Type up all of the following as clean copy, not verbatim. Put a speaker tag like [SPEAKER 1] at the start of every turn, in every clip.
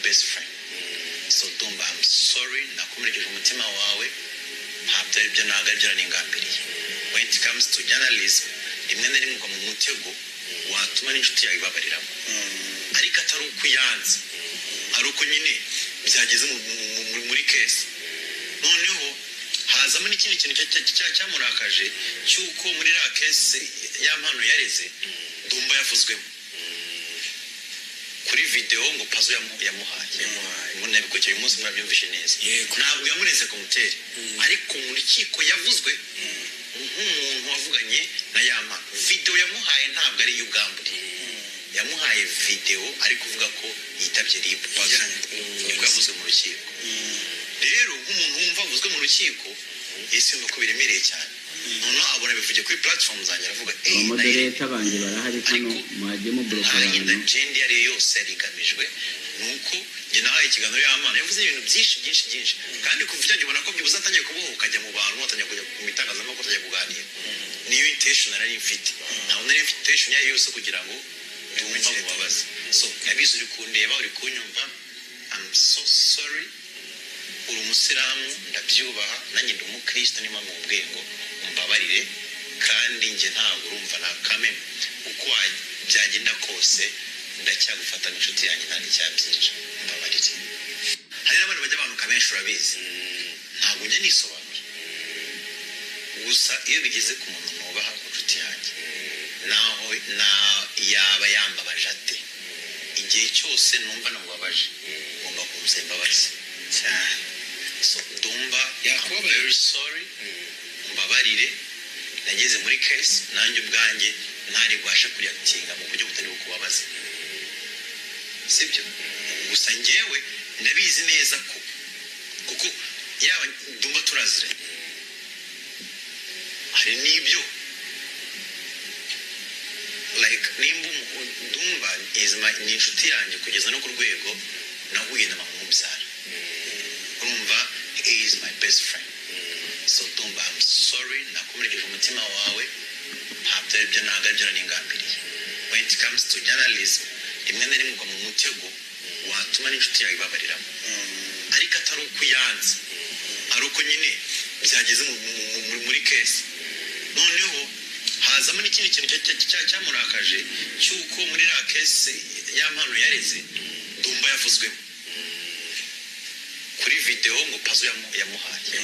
[SPEAKER 1] best friend. So Dumba, I'm sorry, nakomerekeje umutima wawe, ntabwo ari byo nagaragara n'ingambiriye. When it comes to journalism, rimwe na rimwe mu mutego watuma n'inshuti yawe ibabariramo. Ariko atari ukuyanza, ari uko nyine byageze muri case. Noneho hazamo n'ikindi kintu cyamurakaje cyuko muri la case y'ampano yareze Dumba yavuzwemo kuri video ngo Pazo yamuhaye ngo nabikokeye uyu munsi mwabyumvishe neza ntabwo yamureze komuteri ariko mu rukiko yavuzwe nk'umuntu wavuganye na yama video yamuhaye ntabwo ari y'ubwambure yamuhaye video ariko uvuga ko yitabye RIB Pazo nibwo yavuzwe mu rukiko rero nk'umuntu wumva avuzwe mu rukiko ese nuko biremereye cyane none abona bivuge kuri platform zanjye aravuga
[SPEAKER 2] moderate abanje barahari hano mwaje mu blockage
[SPEAKER 1] agenda yari yose yarigamijwe nuko nge nahaye ikiganiro y'amana yavuze ibintu byinshi kandi kuva icyo gibona ko byibuza atangiye kuboha ukajya mu bantu atangiye kujya mu itangazamakuru atangiye kuganira niyo intention nari mfite naho nari mfite intention yayo yose kugira ngo tumva mubabaze so nabize uri kundeba uri kunyumva I'm so sorry uri umusiramu ndabyubaha nanjye ndi umukristo nima mu bwengo mbabarire kandi nge ntabwo urumva nakame uko byagenda kose ndacyagufata n'inshuti yanjye nandi cyabyica mbabarire hari n'abantu bajya abantu kabenshi urabizi ntabwo njye nisobanura gusa iyo bigeze ku muntu nubaha inshuti yanjye naho yaba yambabaje ate igihe cyose numva namubabaje ngomba kumusaba imbabazi cyane so Dumba I'm very sorry mbabarire nageze muri case nanjye ubwanjye ntari bwashe kuyatinga mu buryo butari bukubabaza sibyo gusa ngewe ndabizi neza ko kuko yaba Dumba turazire hari n'ibyo like nimba Dumba ni inshuti yanjye kugeza no ku rwego nahuye na mama umubyara urumva he is my best friend so Dumba I'm sorry nakomerekeje umutima wawe ntabwo ari byo nagaragara n'ingambiriye when it comes to journalism rimwe na rimwe mu mutego watuma n'inshuti yawe ibabariramo ariko atari ukuyanza ari uko nyine byageze muri case noneho hazamo n'ikindi kintu cyamurakaje cyuko muri la case y'ampano yareze Dumba yavuzwemo kuri video ngo Pazo yamuhaye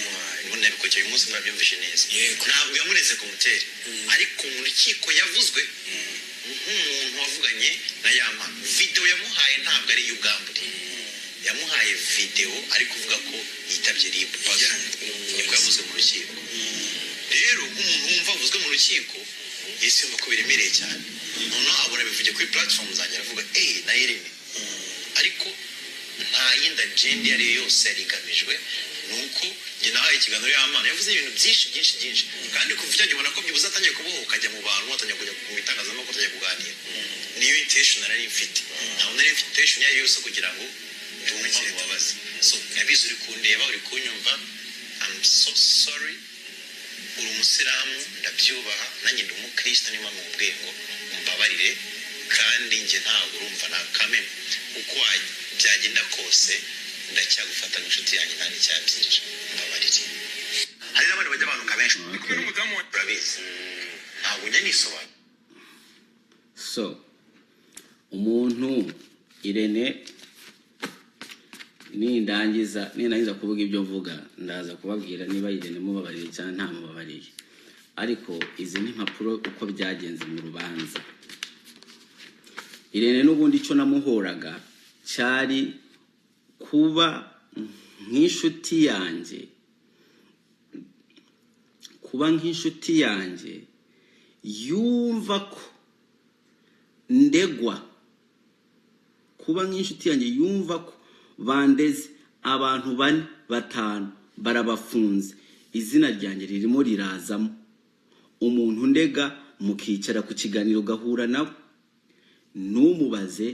[SPEAKER 1] ngo nabikokeye uyu munsi mwabyumvishe neza ntabwo yamureze komuteri ariko mu rukiko yavuzwe nk'umuntu wavuganye na yama video yamuhaye ntabwo ari y'ubwambure yamuhaye video ariko uvuga ko yitabye RIB Pazo nibwo yavuzwe mu rukiko rero nk'umuntu wumva avuzwe mu rukiko ese nuko biremereye cyane none abona bivuge kuri platform zanjye aravuga na Irene ariko nta yindi agenda yari yose yarigamijwe nuko nge nahaye ikiganiro y'amana yavuze ibintu byinshi kandi kuva icyo gibona ko byibuza atangiye kuboha ukajya mu bantu atangiye kujya mu itangazamakuru atangiye kuganira niyo intention nari mfite ntabwo nari mfite intention yayo yose kugira ngo tumve mubabaze so nabize uri kundeba uri kunyumva I'm so sorry uri umusiramu ndabyubaha nanjye ndi umukristo nima mu bwengo mbabarire kandi nge ntabwo urumva nakame uko byagenda kose ndacyagufata n'inshuti yanjye nandi cyabyica mbabarire hari n'abandi bajya abantu kabenshi urabizi ntabwo njye nisobanura
[SPEAKER 2] so umuntu Irene nindangiza kuvuga ibyo mvuga ndaza kubabwira niba Irene mubabariye cyangwa nta mubabariye ariko izi ni impapuro uko byagenze mu rubanza Irene n'ubundi icyo namuhoraga cyari kuba nk'inshuti yanjye yumva ko ndegwa kuba nk'inshuti yanjye yumva ko bandeze abantu 4-5 barabafunze izina ryanjye ririmo rirazamo umuntu ndega mukicara ku kiganiro gahura nawe numubaze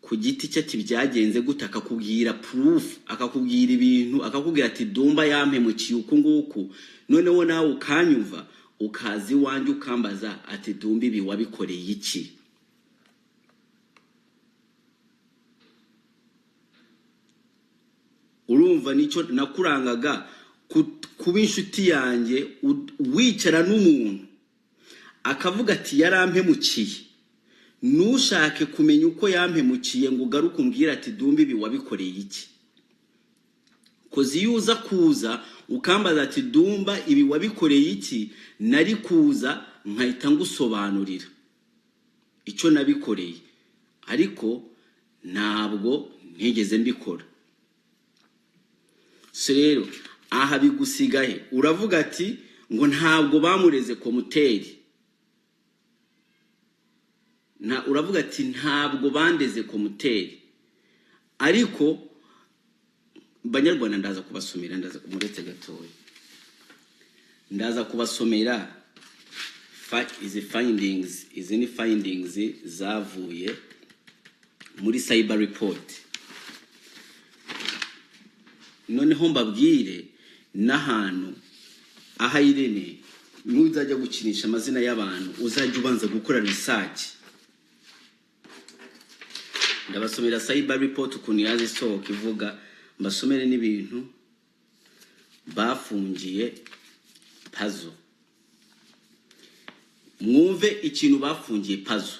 [SPEAKER 2] ku giti cye ati byagenze gute akakubwira proof akakubwira ibintu akakubwira ati Dumba yampemukiye uko nguko noneho nawe ukanyumva ukazi wanjye ukambaza ati Dumba ibi wabikoreye iki urumva nicyo nakurangaga kuba inshuti yanjye wicara n'umuntu akavuga ati yarampemukiye nushake kumenya uko yampemukiye ngo ugaruke umbwira ati Dumba ibi wabikoreye iki kozi yuza kuza ukambaza ati Dumba ibi wabikoreye iki nari kuza nkahita ngusobanurira icyo nabikoreye ariko ntabwo ntigeze mbikora so rero aha bigusigaye uravuga ati ngo ntabwo bamureze komuteri uravuga ati ntabwo bandeze komuteri ariko banyarwanda ndaza kubasomera muretse gatoya ndaza kubasomera izi ni findings zavuye muri cyber report noneho mbabwire n'ahantu aha Irene nuzajya gukinisha amazina y'abantu uzajya ubanza gukora research ndabasomera cyber report ukuntu yaje isohoka ivuga mbasomere n'ibintu bafungiye Puzzle mwumve ikintu bafungiye Puzzle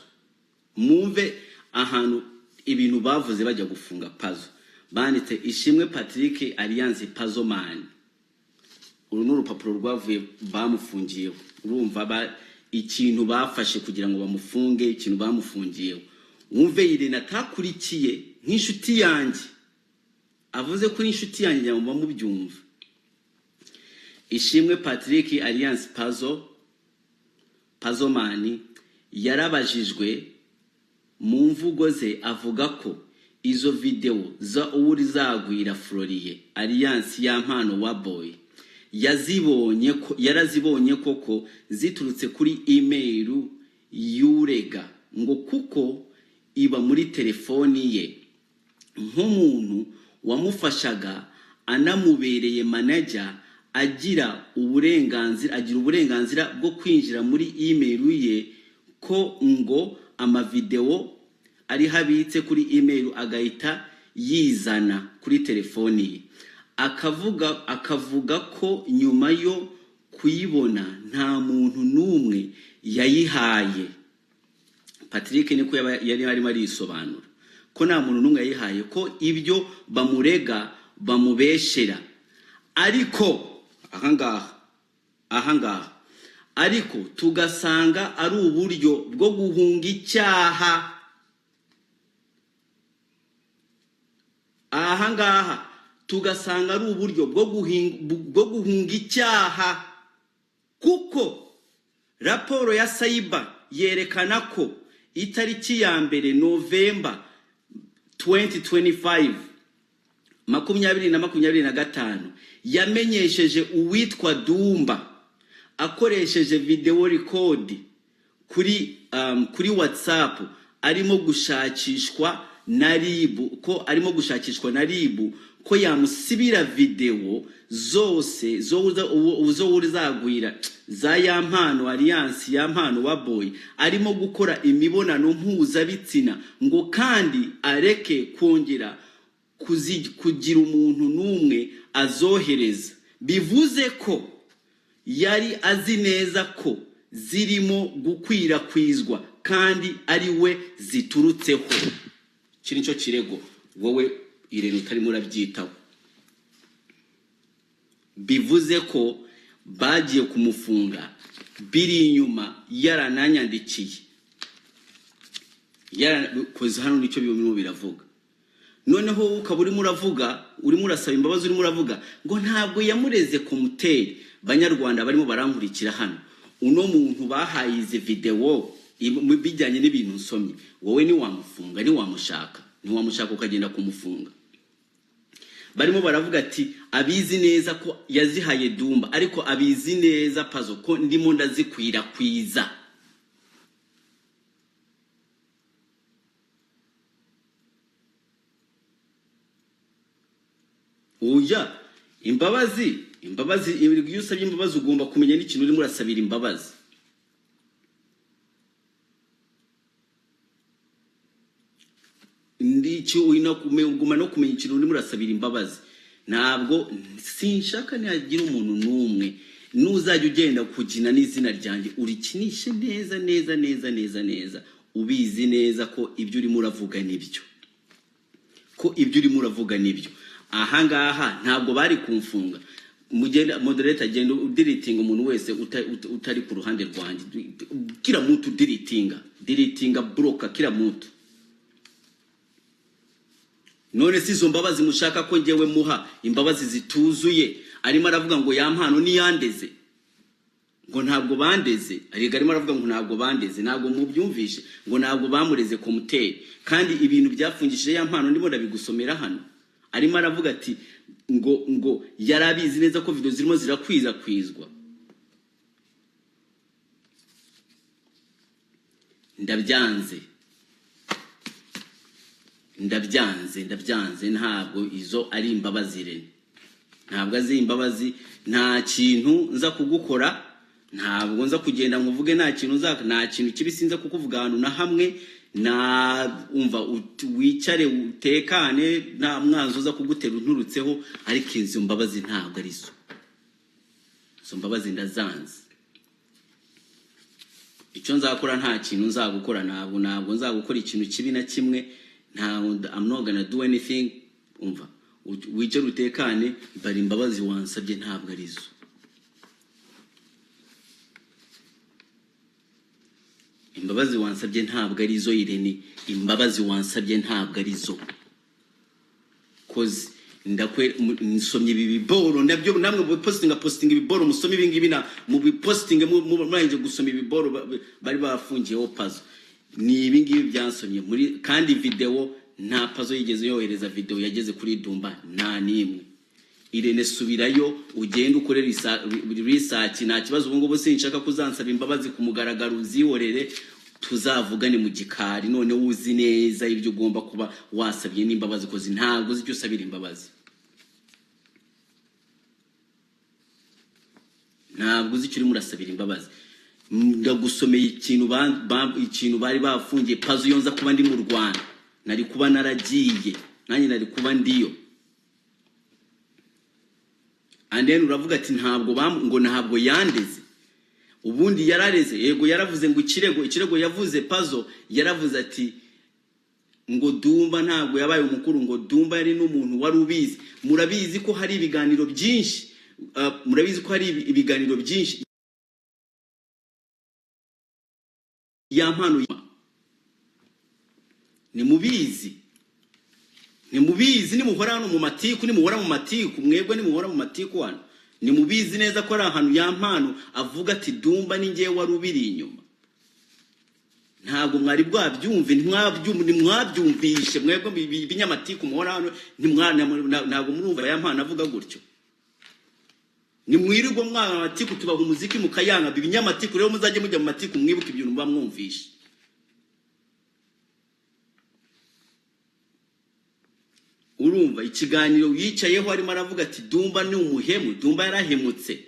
[SPEAKER 2] mwumve ahantu ibintu bavuze bajya gufunga Puzzle banditse Ishimwe Patrick Alliance Puzzle Man uru n'urupapuro rwavuye bamufungiyeho urumva ikintu bafashe kugira ngo bamufunge ikintu bamufungiyeho wumve Irene atakurikiye nk'inshuti yanjye avuze ko inshuti yanjye nyamva mubyumva Ishimwe Patrick Alliance Puzzle Man yarabajijwe mu mvugo ze avuga ko izo video za uri zagwira Florie Alliance y'ampano wa boy yarazibonye koko ziturutse kuri email y'urega ngo kuko iba muri telefoni ye nk'umuntu wamufashaga anamubereye manager agira uburenganzira bwo kwinjira muri email ye ko ngo amavideo ari habitse kuri email agahita yizana kuri telefoni ye akavuga ko nyuma yo kuyibona nta muntu n'umwe yayihaye Patrick niko yari arimo arisobanura ko nta muntu n'umwe yayihaye ko ibyo bamurega bamubeshera ariko ahangaha ariko tugasanga ari uburyo bwo guhunga icyaha ahangaha tugasanga ari uburyo bwo guhunga icyaha kuko raporo ya cyber yerekana ko itariki ya mbere November 2025 2025 yamenyesheje uwitwa Dumba akoresheje video record kuri WhatsApp arimo gushakishwa na RIB ko yamusibira video zose zo urizagwira za yampano Alliance yampano wa boy arimo gukora imibonano mpuzabitsina ngo kandi areke kongera kugira umuntu n'umwe azohereza bivuze ko yari azi neza ko zirimo gukwirakwizwa kandi ari we ziturutseho kiri cyo kirego wowe Irene utarimo urabyitaho bivuze ko bagiye kumufunga biri inyuma yarananyandikiye koze hano nicyo bimwe biravuga noneho ukaba urimo urasaba imbabazi urimo uravuga ngo ntabwo yamureze komuteri banyarwanda barimo barankurikira hano uno muntu bahaye izi video bijyanye n'ibintu nsomye wowe ni wamufunga ni wamushaka ukagenda kumufunga barimo baravuga ati abizi neza ko yazihaye Dumba ariko abizi neza Puzzle ko ndimo ndazikwirakwiza uya imbabazi iyo usabye imbabazi ugomba kumenya n'ikintu urimo urasabira imbabazi uguma no kumenya ikintu urimo urasabira imbabazi ntabwo sinshaka nihagira umuntu n'umwe nuzajya ugenda kugina n'izina ryanjye urikinishe neza neza neza neza neza ubizi neza ko ibyo urimo uravuga nibyo, ko ibyo urimo uravuga nibyo. Ahangaha ntabwo bari kumfunga. Mugenda moderator agenda udiritinga umuntu wese utari ku ruhande rwanjye, kila mtu diritinga bloka kila mtu. None sizo mbabazi mushaka ko ngewe muha imbabazi zituzuye, arimo aravuga ngo yampano ni yandeze, ngo ntabwo bandeze. Ariga arimo aravuga ngo ntabwo bandeze, ntabwo mubyumvishe, ngo ntabwo bamureze komuteri, kandi ibintu byafungishije yampano ndimo ndabigusomera hano. Arimo aravuga ati ngo yarabizi neza ko video zirimo zirakwizwa. Ndabyanze ntabwo izo ari imbabazi rene, ntabwo azi imbabazi. Nta kintu nza kugukora, ntabwo nza kugenda nkuvuge nta kintu kibi sinza kukuvuga ahantu na hamwe. Na umva wicare utekane, nta mwanzo uza kugutera unturutseho, ariko izo mbabazi ntabwo ari zo. Izo mbabazi ndazanze. Icyo nzakora nta kintu nzagukora, ntabwo nzagukora ikintu kibi na kimwe. I'm not gonna do anything. Umva wicare utekane, bari imbabazi wansabye ntabwo ari zo. Imbabazi wansabye ntabwo ari zo Irene, imbabazi wansabye ntabwo ari zo. Koze nsomye ibi biboro nabyo, namwe mu posting ibiboro musome ibi ngibi na mu posting muranje gusoma ibiboro bari bafungiyeho Pazo. Ni ibi ngibi byansomye muri, kandi video nta Pazo yigeze yohereza video yageze kuri Dumba nta nimwe. Irene subirayo ugenda ukore research, nta kibazo. Ubu ngubu sinshaka kuzansaba imbabazi ku mugaragaro, uzihorere tuzavugane mu gikari. None uzi neza ibyo ugomba kuba wasabye n'imbabazi, kozi ntabwo uzi icyo usabira imbabazi. Ntabwo uzi icyo uri murasabira imbabazi. Ndagusomeye ikintu bari bafungiye Pazo. Yonza kuba ndi mu Rwanda nari kuba naragiye, nanjye nari kuba ndiyo. And then uravuga ati ntabwo yandeze. Ubundi yarareze, yego yaravuze ngo ikirego yavuze Pazo, yaravuze ati ngo Dumba ntabwo yabaye umukuru, ngo Dumba yari n'umuntu wari ubizi. Murabizi ko hari ibiganiro byinshi, yampano ni mubizi nimuhora hano mu matiku, mwebwe nimuhora mu matiku hano, ni mubizi neza ko ari ahantu yampano avuga ati Dumba ni ngewe wari ubiri inyuma. Ntabwo mwari bwabyumve, ntimwabyumvishe mwebwe binyamatiku muhora hano, ntabwo murumva yampano avuga gutyo. Nimwirirwa mwana matiku tubaha umuziki mukayanga, binyamatiku rero muzajye mujya mu matiku mwibuka ibintu mba mwumvishe. Urumva ikiganiro yicayeho arimo aravuga ati Dumba ni umuhemu, Dumba yarahemutse.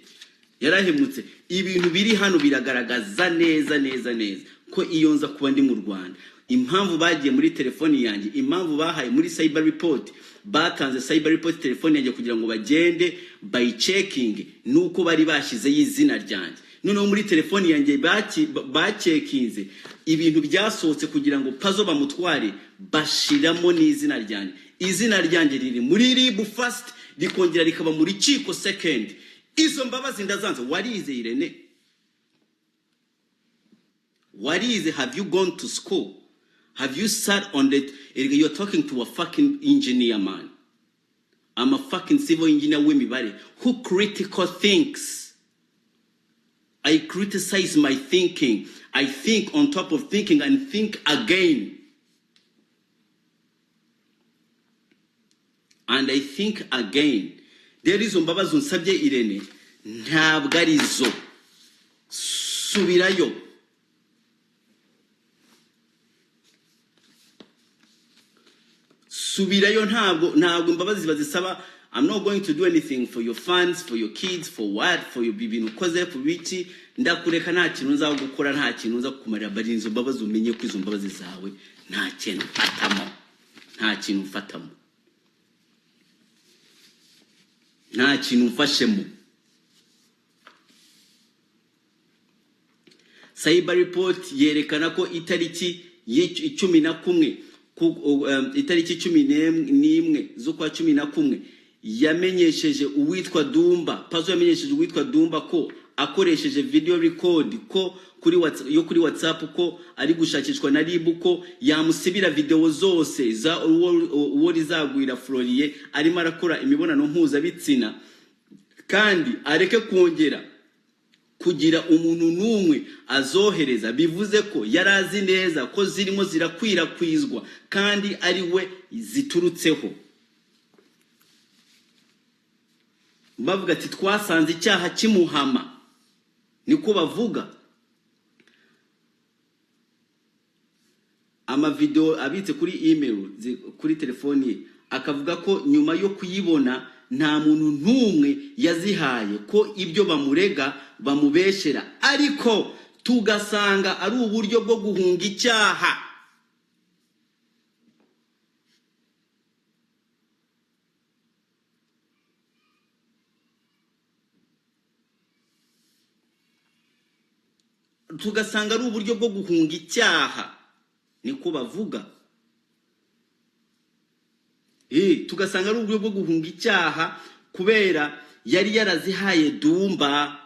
[SPEAKER 2] Ibintu biri hano biragaragaza neza ko iyo nza kuba ndi mu Rwanda. Impamvu bagiye muri telefoni yanjye, impamvu bahaye muri cyber report, batanze cyber report telefoni yanjye kugira ngo bagende by checking, nuko bari bashyize y'izina ryanjye. Noneho muri telefoni yanjye bacekinze ibintu byasohotse kugira ngo Pazo bamutware, bashiramo n'izina ryanjye. Izina ryanjye riri muri RIB first, rikongera rikaba muri Kiko second. Izo mbabazi ndazanze. Warize Irene? Warize? Have you gone to school? Have you sat on the... You're talking to a fucking engineer, man. I'm a fucking civil engineer w'imibare who critical thinks. I criticize my thinking. I think on top of thinking and think again. And I think again. There is mbabazi unsabye Irene, ntabwo ari zo. Subirayo. Ntabwo imbabazi bazisaba. I'm not going to do anything for your fans, for your kids, for what, for your bibintu ukoze, for wiki. Ndakureka nta kintu nza gukora, nta kintu nza kukumarira, bari izo mbabazi umenye ko izo mbabazi zawe nta kintu mfatamo. nta kintu mfashemo. Cyber report yerekana ko itariki 11 itariki 11 z'ukwa 11 yamenyesheje uwitwa Dumba, Pazo yamenyesheje uwitwa Dumba ko akoresheje video record ko kuri WhatsApp ko ari gushakishwa na RIB ko yamusibira video zose za uwo rizagwira Florier arimo arakora imibonano mpuzabitsina, kandi areke kongera kugira umuntu numwe azohereza. Bivuze ko yarazi neza ko zirimo zirakwirakwizwa kandi ari we ziturutseho. Bavuga ati twasanze icyaha kimuhama, niko bavuga. Ama video abitse kuri email kuri telefoni ye, akavuga ko nyuma yo kuyibona nta muntu ntumwe yazihaye, ko ibyo bamurega bamubeshera, ariko tugasanga ari uburyo bwo guhunga icyaha. Tugasanga ari uburyo bwo guhunga icyaha, niko bavuga. Tugasanga ari uburyo bwo guhunga icyaha kubera yari yarazihaye Dumba,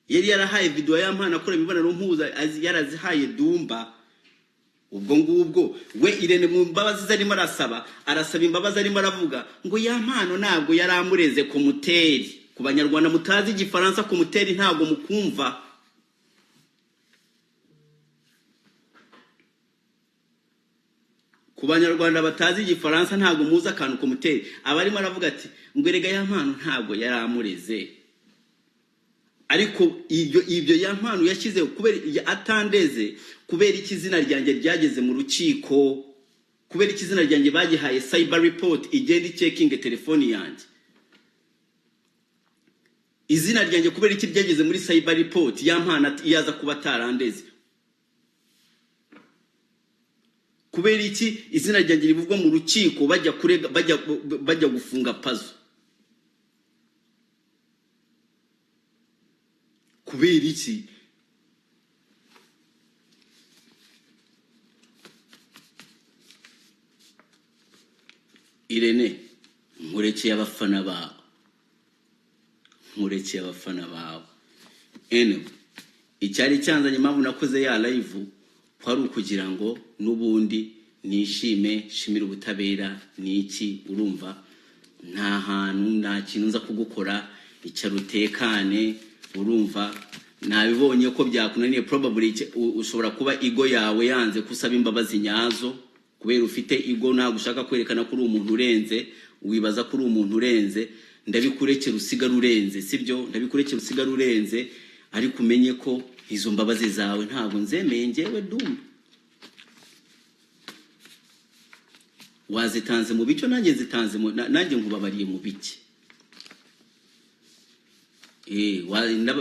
[SPEAKER 2] yari yarahaye video y'ampana akora imibonano mpuza, yarazihaye Dumba. Ubwo ngubwo we Irene mu mbabazi zarimo arasaba imbabazi, arimo aravuga ngo ya mpano ntabwo yaramureze ku muteri. Ku banyarwanda mutazi igifaransa, ku muteri ntabwo mukumva. Ku banyarwanda batazi igifaransa ntabwo muza akantu ku muteri. Abarimo aravuga ati ngo erega ya mpano ntabwo yaramureze, ariko ibyo ya mpano yashyize kubera atandeze, kubera ikizina ryanjye ryageze mu rukiko, kubera ikizina ryanjye bagihaye cyber report igenda checking telefoni yanjye. Izina ryanjye kubera iki ryageze muri cyber report ya mpano yaza kuba tarandeze. Kubera iki izina ryanjye rivugwa mu rukiko bajya kurega bajya gufunga Pazo. Kubera iki? Irene, nkurekeye abafana bawe, nkurekeye abafana bawe. Icyari cyanzanye impamvu nakoze ya live kwari ukugira ngo nubundi nishime, shimira ubutabera niki. Urumva nta hantu nta kintu nza kugukora, icyarutekane. Urumva nabibonye ko byakunaniye, probably ushobora kuba ego yawe yanze kusaba imbabazi nyazo, kubera ufite ego ntabwo ushaka kwerekana ko uri umuntu urenze, wibaza ko uri umuntu urenze. Ndabikurekera usigara urenze, sibyo? Ndabikurekera usigara urenze, ariko umenye ko izo mbabazi zawe ntabwo nzemeye njyewe Dumba. Wazitanze mu bico, nanjye zitanze nanjye nkubabariye mu bike.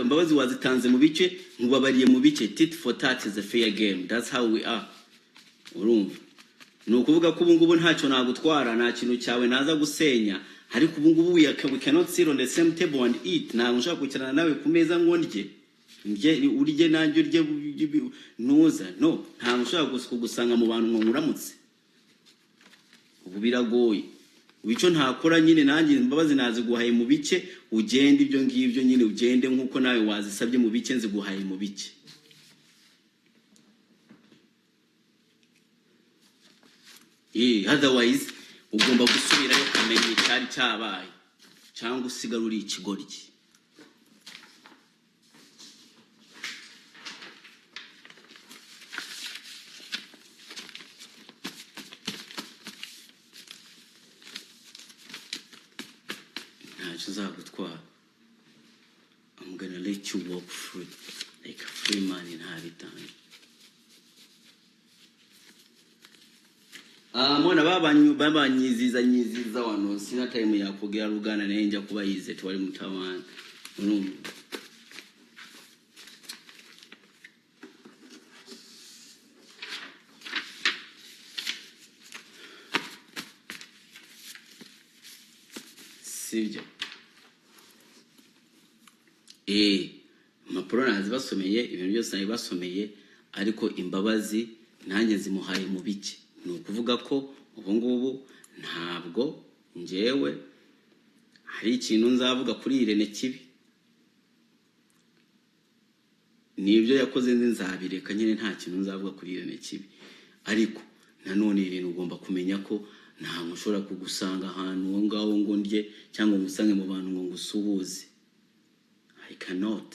[SPEAKER 2] Mbabazi wazitanze mu bice, nkubabariye mu bice. Tit for tat is a fair game. That's how we are. Urumva nukuvuga ko ubungubu ntacyo nagutwara, nta kintu cyawe naza gusenya, ariko ubungubu we cannot sit on the same table and eat. Ntabwo nshaka kwicarana nawe ku meza ngo ndye urye nanjye urye nuza. No, ntabwo nshaka kugusanga mu bantu ngo nguramutse. Ubu biragoye. Wico ntakora nyine, nanjye imbabazi naziguhaye mu bice, ugende ibyo ngibyo nyine, ugende nkuko nawe wazisabye mu bice, nziguhaye mu bice. Otherwise ugomba gusubirayo kumenya icyari cyabaye, cyangwa usigara uri ikigoryi. I'm gonna let you walk free like a free man in Habitat. Mwana babanyiziza wano sina time ya kugera rugana nenja kuba yize twali mutawana. sibyo impapuro nazibasomeye ibintu byose nabibasomeye ariko imbabazi nanjye zimuhaye mu bike ni ukuvuga ko ubu ngubu ntabwo njyewe hari ikintu nzavuga kuri Irene Kibi nibyo yakoze nzabireka nyine nta kintu nzavuga kuri Irene Kibi ariko nanone Irene ugomba kumenya ko nta mushobora kugusanga ahantu ngo ngaho ngo ndye cyangwa ngusange mu bantu ngo ngusuhuze I cannot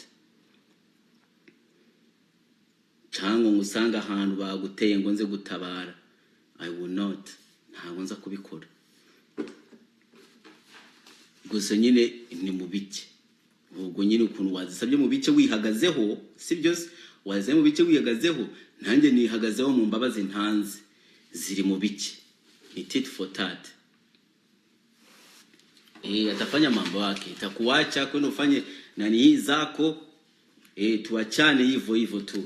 [SPEAKER 2] cyangwa ngusanga ahantu baguteye ngo nze gutabara I will not ntabwo nza kubikora gusa nyine ni mu bike ubwo nyine ukuntu wazisabye mu bike wihagazeho sibyo waze mu bike wihagazeho nanjye nihagazeho mu mbabazi ntanze ziri mu bike ni tit for tat atafanya mambo yake itakuacha kwenda ufanye nani hii zako tuachane hivyo hivyo tu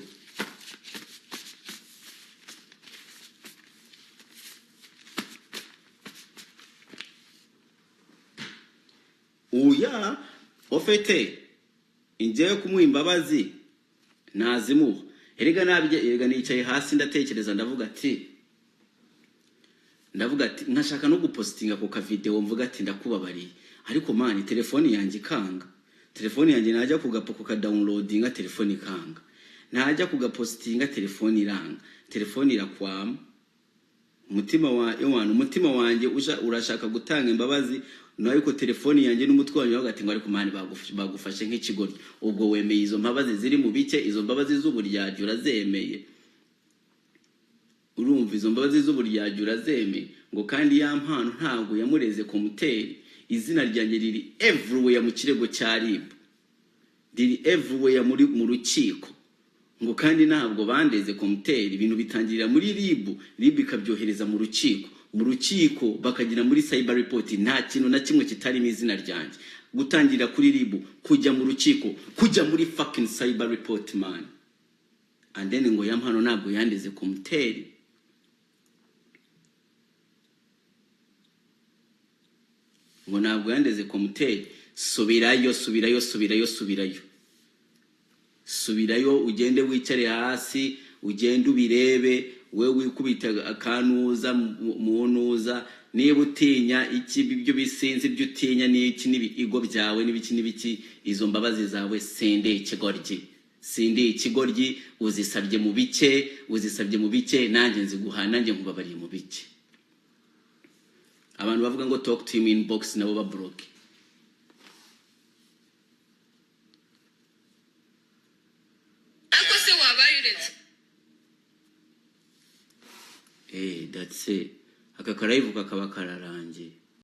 [SPEAKER 2] uya ofete injeyo kumuha imbabazi nazimuha erega nicaye hasi ndatekereza ndavuga ati nkashaka no gupostinga ku ka video mvuga ati ndakubabariye ariko mani telefoni yanjye kanga telefoni yanjye najya kugapo ku ka downloadinga telefoni kanga najya kugapostinga telefoni iranga telefoni irakwama umutima wanjye urashaka gutanga imbabazi nayo ko telefoni yanjye n'umutwe wanjye bagati ngo ariko mani bagufashe nk'ikigoryi ubwo wemeye izo mbabazi ziri mu bike izo mbabazi z'uburyaryo urazemeye urumva izo mbabazi z'uburyaryo urazemeye ngo kandi ya mpano ntabwo yamureze komuteri izina ryanjye riri everywhere mu kirego cya RIB riri everywhere mu rukiko ngo kandi ntabwo bandeze komuteri ibintu bitangirira muri RIB ikabyohereza mu rukiko bakagira muri cyber report nta kintu na kimwe kitarimo izina ryanjye gutangira kuri RIB kujya mu rukiko kujya muri fucking cyber report man and then ngo ya mpano ntabwo yandeze komuteri ngo ntabwo yandeze komuteri subirayo ugende wicare hasi ugende ubirebe we wikubita akanuza munuza niba utinya iki ibyo bisinzi byo utinya n'iki n'ibigo byawe n'ibiki izo mbabazi zawe sende ikigoryi uzisabye mu bike nanjye nziguha nanjye nkubabariye mu bike abantu bavuga ngo talk to him inbox nabo babloke
[SPEAKER 3] ako se wabayuretse
[SPEAKER 2] that's it aka karayivuka kaba kararangiye